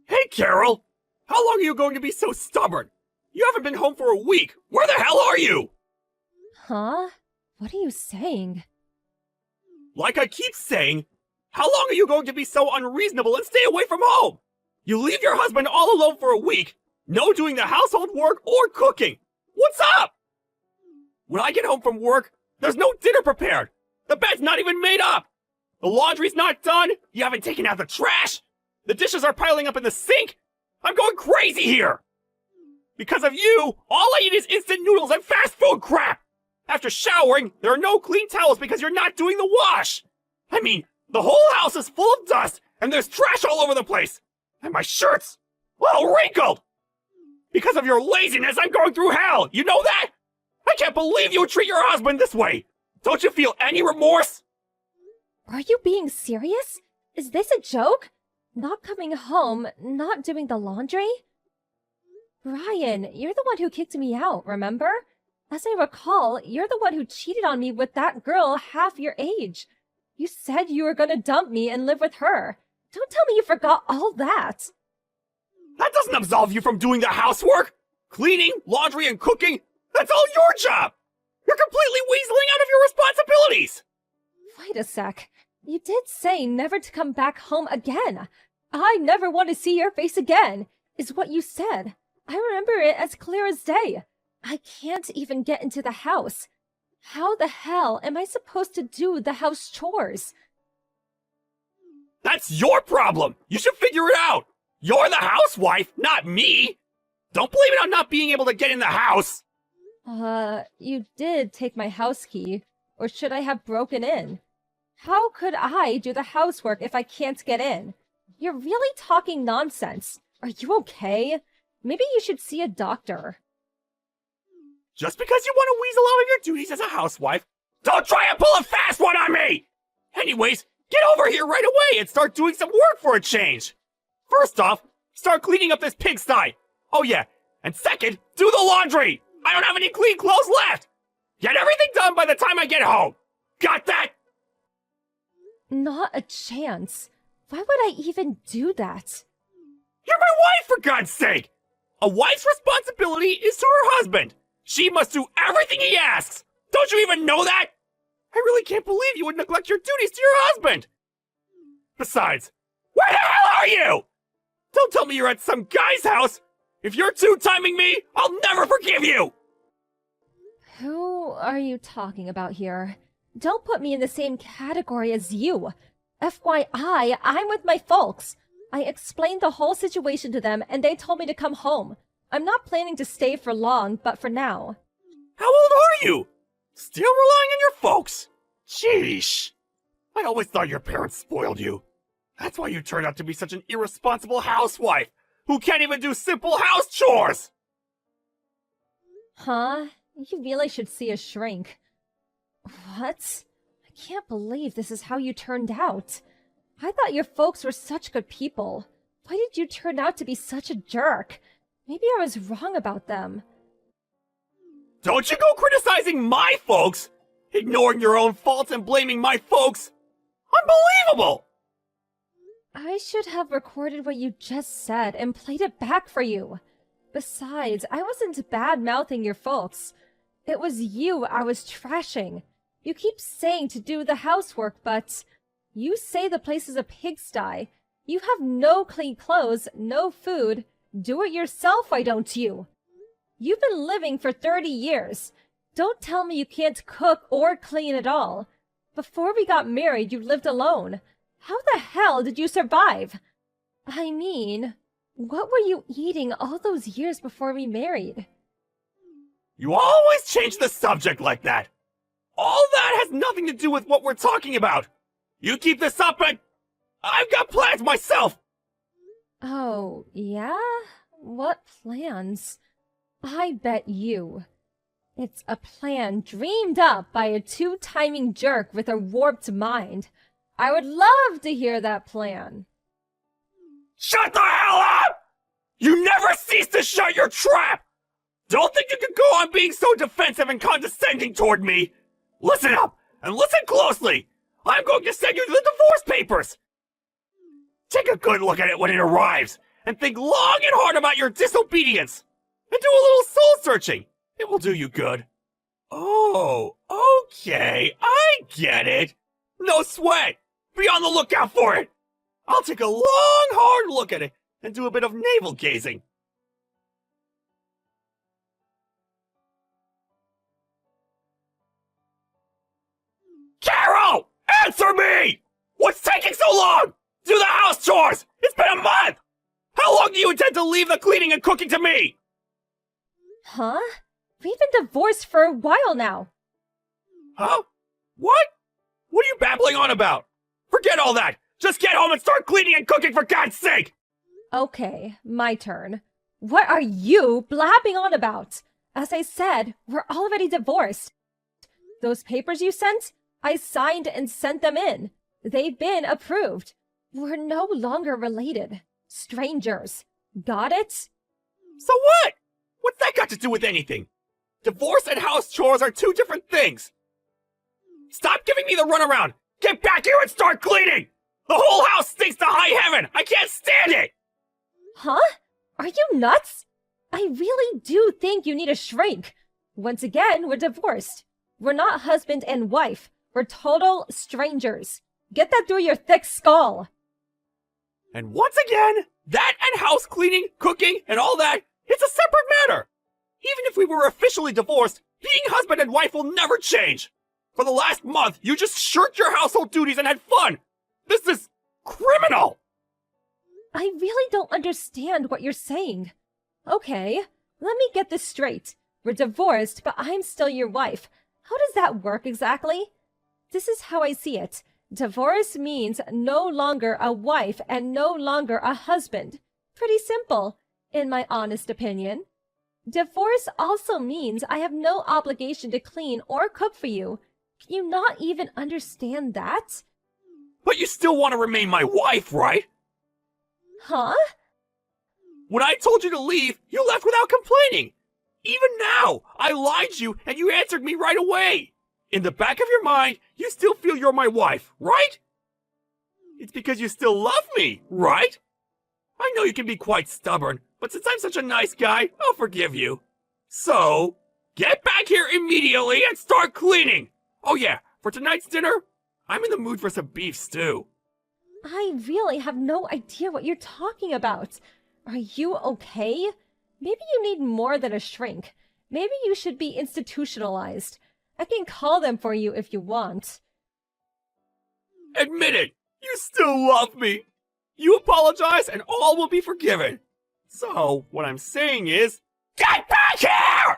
Hey, Carol! How long are you going to be so stubborn? You haven't been home for a week! Where the hell are you? Huh? What are you saying? Like I keep saying, how long are you going to be so unreasonable and stay away from home? You leave your husband all alone for a week, no doing the household work or cooking. What's up? When I get home from work, there's no dinner prepared. The bed's not even made up. The laundry's not done. You haven't taken out the trash. The dishes are piling up in the sink. I'm going crazy here. Because of you, all I eat is instant noodles and fast food crap. After showering, there are no clean towels because you're not doing the wash. I mean, the whole house is full of dust and there's trash all over the place. And my shirt's all wrinkled. Because of your laziness, I'm going through hell. You know that? I can't believe you would treat your husband this way. Don't you feel any remorse? Are you being serious? Is this a joke? Not coming home, not doing the laundry? Brian, you're the one who kicked me out, remember? As I recall, you're the one who cheated on me with that girl half your age. You said you were gonna dump me and live with her. Don't tell me you forgot all that. That doesn't absolve you from doing the housework. Cleaning, laundry, and cooking. That's all your job. You're completely weaseling out of your responsibilities. Wait a sec. You did say never to come back home again. I never want to see your face again, is what you said. I remember it as clear as day. I can't even get into the house. How the hell am I supposed to do the house chores? That's your problem. You should figure it out. You're the housewife, not me. Don't blame it on not being able to get in the house. You did take my house key. Or should I have broken in? How could I do the housework if I can't get in? You're really talking nonsense. Are you okay? Maybe you should see a doctor. Just because you want to weasel out of your duties as a housewife, don't try and pull a fast one on me! Anyways, get over here right away and start doing some work for a change! First off, start cleaning up this pigsty! Oh yeah, and second, do the laundry! I don't have any clean clothes left! Get everything done by the time I get home! Got that? Not a chance. Why would I even do that? You're my wife, for God's sake! A wife's responsibility is to her husband! She must do everything he asks! Don't you even know that? I really can't believe you would neglect your duties to your husband! Besides, where the hell are you? Don't tell me you're at some guy's house! If you're two-timing me, I'll never forgive you! Who are you talking about here? Don't put me in the same category as you. FYI, I'm with my folks. I explained the whole situation to them and they told me to come home. I'm not planning to stay for long, but for now. How old are you? Still relying on your folks? Sheesh. I always thought your parents spoiled you. That's why you turned out to be such an irresponsible housewife who can't even do simple house chores! Huh? You really should see a shrink. What? I can't believe this is how you turned out. I thought your folks were such good people. Why did you turn out to be such a jerk? Maybe I was wrong about them. Don't you go criticizing my folks! Ignoring your own faults and blaming my folks! Unbelievable! I should have recorded what you just said and played it back for you. Besides, I wasn't bad-mouthing your folks. It was you I was trashing. You keep saying to do the housework, but you say the place is a pigsty. You have no clean clothes, no food. Do it yourself, why don't you? You've been living for 30 years. Don't tell me you can't cook or clean at all. Before we got married, you lived alone. How the hell did you survive? I mean, what were you eating all those years before we married? You always change the subject like that. All that has nothing to do with what we're talking about. You keep this up and I've got plans myself. Oh, yeah? What plans? I bet you. It's a plan dreamed up by a two-timing jerk with a warped mind. I would love to hear that plan. Shut the hell up! You never cease to shut your trap! Don't think you can go on being so defensive and condescending toward me! Listen up, and listen closely! I'm going to send you the divorce papers! Take a good look at it when it arrives, and think long and hard about your disobedience. And do a little soul searching. It will do you good. Oh, okay, I get it. No sweat. Be on the lookout for it. I'll take a long, hard look at it and do a bit of navel gazing. Carol! Answer me! What's taking so long? Do the house chores! It's been a month! How long do you intend to leave the cleaning and cooking to me? Huh? We've been divorced for a while now. Huh? What? What are you babbling on about? Forget all that! Just get home and start cleaning and cooking for God's sake! Okay, my turn. What are you blabbing on about? As I said, we're already divorced. Those papers you sent, I signed and sent them in. They've been approved. We're no longer related. Strangers. Got it? So what? What's that got to do with anything? Divorce and house chores are two different things. Stop giving me the runaround! Get back here and start cleaning! The whole house stinks to high heaven! I can't stand it! Huh? Are you nuts? I really do think you need a shrink. Once again, we're divorced. We're not husband and wife. We're total strangers. Get that through your thick skull. And once again, that and house cleaning, cooking, and all that, it's a separate matter. Even if we were officially divorced, being husband and wife will never change. For the last month, you just shirked your household duties and had fun. This is criminal. I really don't understand what you're saying. Okay, let me get this straight. We're divorced, but I'm still your wife. How does that work exactly? This is how I see it. Divorce means no longer a wife and no longer a husband. Pretty simple, in my honest opinion. Divorce also means I have no obligation to clean or cook for you. Can you not even understand that? But you still want to remain my wife, right? Huh? When I told you to leave, you left without complaining. Even now, I lied to you and you answered me right away. In the back of your mind, you still feel you're my wife, right? It's because you still love me, right? I know you can be quite stubborn, but since I'm such a nice guy, I'll forgive you. So, get back here immediately and start cleaning. Oh yeah, for tonight's dinner, I'm in the mood for some beef stew. I really have no idea what you're talking about. Are you okay? Maybe you need more than a shrink. Maybe you should be institutionalized. I can call them for you if you want. Admit it! You still love me! You apologize and all will be forgiven. So, what I'm saying is, get back here!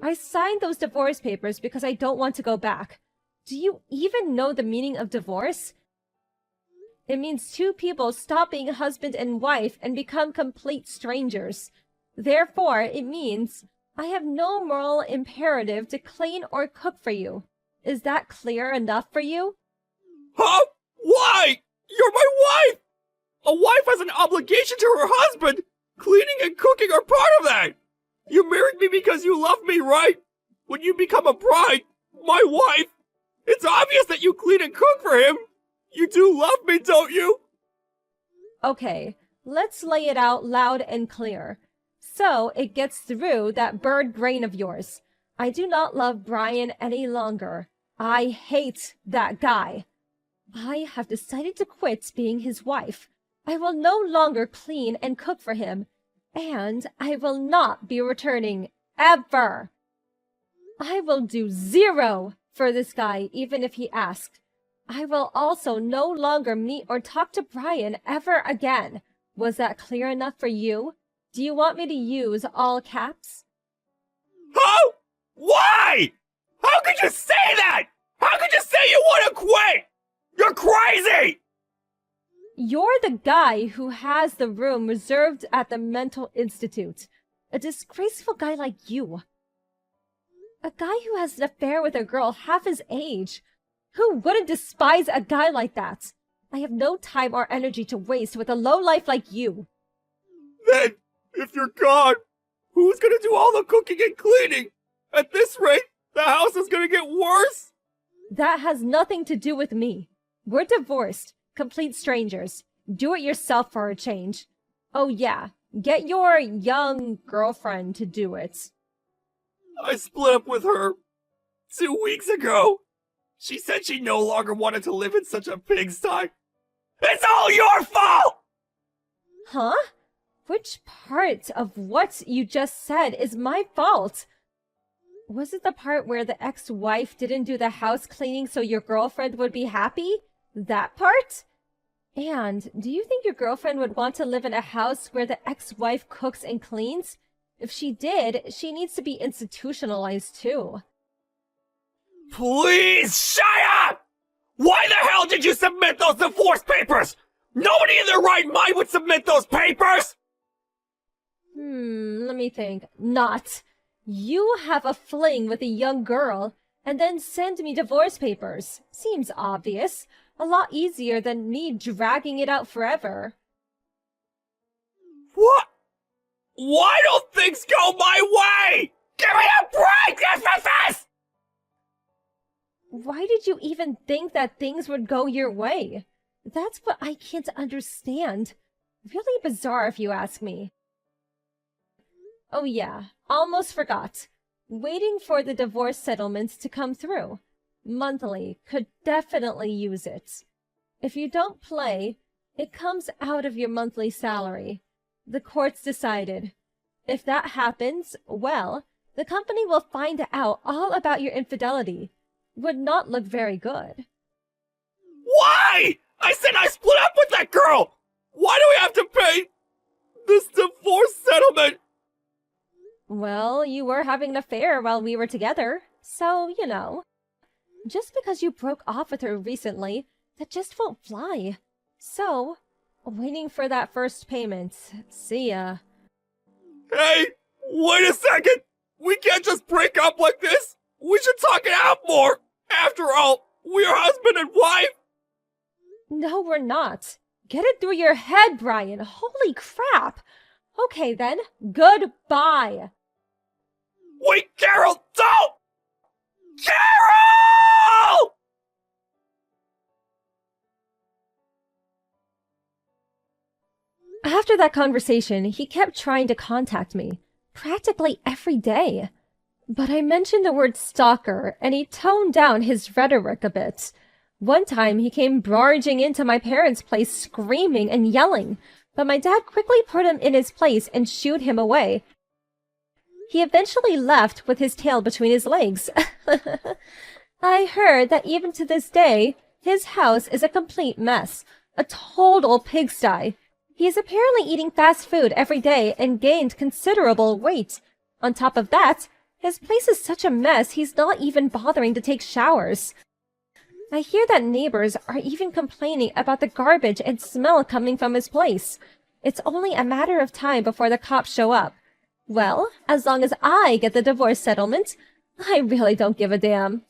I signed those divorce papers because I don't want to go back. Do you even know the meaning of divorce? It means two people stop being husband and wife and become complete strangers. Therefore, it means I have no moral imperative to clean or cook for you. Is that clear enough for you? Huh? Why? You're my wife! A wife has an obligation to her husband! Cleaning and cooking are part of that! You married me because you love me, right? When you become a bride, my wife, it's obvious that you clean and cook for him! You do love me, don't you? Okay, let's lay it out loud and clear. So it gets through that bird brain of yours. I do not love Brian any longer. I hate that guy. I have decided to quit being his wife. I will no longer clean and cook for him. And I will not be returning, ever. I will do zero for this guy, even if he asked. I will also no longer meet or talk to Brian ever again. Was that clear enough for you? Do you want me to use all caps? How? Why? How could you say that? How could you say you want to quit? You're crazy! You're the guy who has the room reserved at the mental institute. A disgraceful guy like you. A guy who has an affair with a girl half his age. Who wouldn't despise a guy like that? I have no time or energy to waste with a lowlife like you. Then, if you're gone, who's gonna do all the cooking and cleaning? At this rate, the house is gonna get worse? That has nothing to do with me. We're divorced, complete strangers. Do it yourself for a change. Oh yeah, get your young girlfriend to do it. I split up with her 2 weeks ago. She said she no longer wanted to live in such a pigsty. It's all your fault! Huh? Which part of what you just said is my fault? Was it the part where the ex-wife didn't do the house cleaning so your girlfriend would be happy? That part? And do you think your girlfriend would want to live in a house where the ex-wife cooks and cleans? If she did, she needs to be institutionalized too. Please shut up! Why the hell did you submit those divorce papers? Nobody in their right mind would submit those papers! Let me think. Not. You have a fling with a young girl, and then send me divorce papers. Seems obvious. A lot easier than me dragging it out forever. What? Why don't things go my way? Give me a break, this! Why did you even think that things would go your way? That's what I can't understand. Really bizarre if you ask me. Oh yeah, almost forgot. Waiting for the divorce settlement to come through. Monthly could definitely use it. If you don't play, it comes out of your monthly salary. The courts decided. If that happens, well, the company will find out all about your infidelity. Would not look very good. Why? I said I split up with that girl! Why do we have to pay this divorce settlement? Well, you were having an affair while we were together, so, you know. Just because you broke off with her recently, that just won't fly. So, waiting for that first payment. See ya. Hey, wait a second! We can't just break up like this! We should talk it out more! After all, we're husband and wife! No, we're not. Get it through your head, Brian. Holy crap! Okay then, goodbye! Wait, Carol, don't! Carol! After that conversation, he kept trying to contact me, practically every day. But I mentioned the word stalker, and he toned down his rhetoric a bit. One time, he came barging into my parents' place screaming and yelling, but my dad quickly put him in his place and shooed him away. He eventually left with his tail between his legs. I heard that even to this day, his house is a complete mess, a total pigsty. He is apparently eating fast food every day and gained considerable weight. On top of that, his place is such a mess he's not even bothering to take showers. I hear that neighbors are even complaining about the garbage and smell coming from his place. It's only a matter of time before the cops show up. Well, as long as I get the divorce settlement, I really don't give a damn.